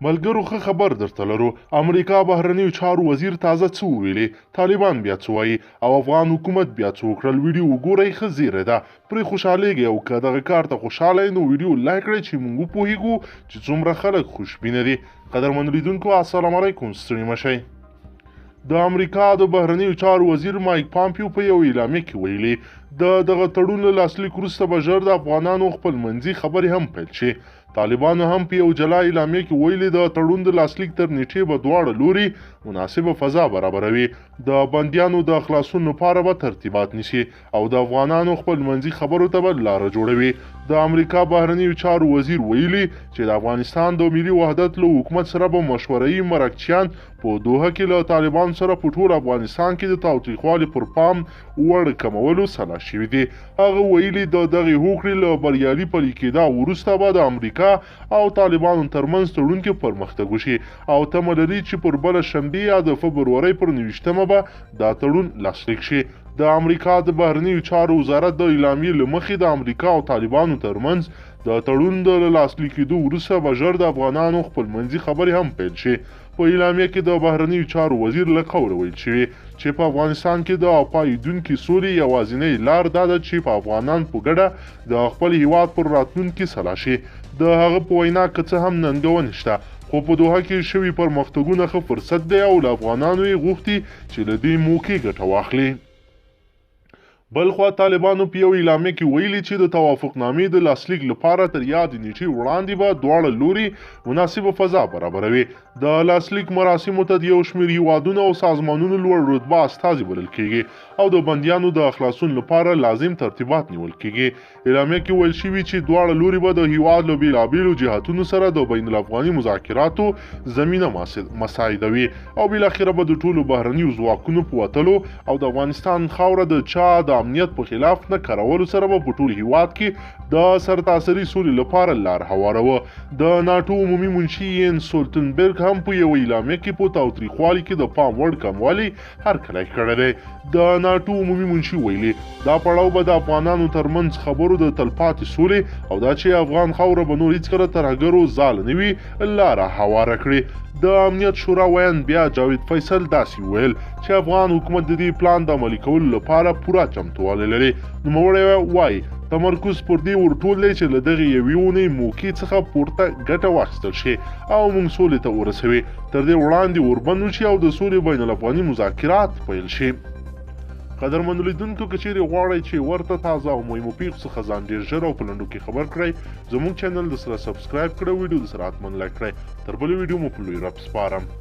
ملګرو ښه خبر درته لرو امریکا بهرنیو چارو وزیر تازه څه وویلې طالبان بیا څه وایي او افغان حکومت بیا څه وکړل ویډیو وګورئ ښه زیره ده پرې خوشحالېږئ او که دغه کار ته خوشحاله یې نو ویډیو لایک کړئ چې موږ وپوهیږو چې څومره خلک خوشبینه دي قدرمنو لیدونکو السلام علیکم ستړي مه شئ د امریکا د بهرنیو چارو وزیر مایک پامپیو په یو اعلامیه کې ویلي د دغه تړون له لاسلیک وروسته به ژر د افغانانو خپل منځي خبرې هم پیل شي طالبانو هم په یو جلا اعلامیه کې ویلي د تړون د لاسلیک تر نیټې به دواړه لوري مناسبه فضا برابروي د بندیانو د خلاصون لپاره به ترتیبات نیسي او د افغانانو خپل منځي خبرو ته به لاره جوړوي د امریکا بهرنیو چارو وزیر ویلي چې د افغانستان د ملي وحدت له حکومت سره به مشوره‌يي مرکچیان په دوحه کې له طالبان سره په ټول افغانستان کې د تاوتریخوالي پر پام وړ کمولو سلا شوي دي هغه ویلي د دغې هوکړې له بریالي پلي کېدا وروسته به د امریکا او طالبانو ترمنځ تړون کې پرمختګ وشي او تمه لري چې پر بله شنبې یا د فبرورۍ پر 29مه به دا تړون لاسلیک شي د امریکا د بهرنیو چارو وزارت د اعلامیې له مخې د امریکا او طالبانو ترمنځ د تړون د لاسلیک کېدو وروسته به ژر د افغانانو خپل منځي خبرې هم پیل شي په اعلامیه کې د بهرنیو چارو وزیر له قوله ویل شوي چې په افغانستان کې د پایدونکي سولې یوازینۍ لار دا ده چې په افغانان په ګډه د خپل هیواد پر راتلونکي سلا شي د هغه په وینا که څه هم ننګونې شته خو په دوحه کې شوي پرمختګونه ښه فرصت دی او له افغانانو یې غوښتي چې له دې موقع ګټه واخلي بلخوا طالبانو په یو اعلامیه کې ویلي چې د توافقنامې د لاسلیک لپاره تر یادې نیټې وړاندې به دواړه لوري مناسبه فضا برابروي د لاسلیک مراسمو ته د یو شمېر هیوادونو او سازمانونو لوړ رتبه استازي بلل کیږي او د بندیانو د خلاصون لپاره لازم ترتیبات نیول کیږي اعلامیه کې ویل شوي چې دواړه لوري به د هیواد له بېلابېلو جهتونو سره د بین الافغاني مذاکراتو زمینه مساعدوي او بالاخره به د ټولو بهرنیو ځواکونو په وتلو او د افغانستان خاوره د چا د امنیت په خلاف نه کارولو سره به په ټول هیواد کې د سرتاسري سولې لپاره لار هواروه د ناټو عمومي منشي یین سولټنبرګ هم په یو اعلامیه کې په تاوتریخوالي کې د پام وړ کموالی هرکلی کړی دی د ناټو عمومي منشي ویلي دا پړاو به د افغانانو ترمنځ خبرو د تلپاتې سولې او دا چې افغان خاوره به نور هیڅکله ترهګرو ځاله نه وي لاره هواره کړي د امنیت شورا ویان بیا جاوید فیصل داسې ویل چې افغان حکومت د دې پلان د عملي کولو لپاره پوره چمتووالی لري نوموړی وایي تمرکز پر دې ورټول دی چې له دغې یوې اونۍ موقع څخه پورته ګټه واخیستل شي او موږ سولې ته ورسوي تر دې وړاندې وربند وشي او د سولې بین الافغاني مذاکرات پیل شي قدرمنو لیدونکو که چیرې غواړئ چې ورته تازه او مهمو پیښو څخه ځان ډېر ژر او په لنډو کې خبر کړئ زموږ چینل د سره سبسکرایب کړئ ویډیو د سره حتما لایک کړئ تر بلې ویډیو مو په لوی رب سپارم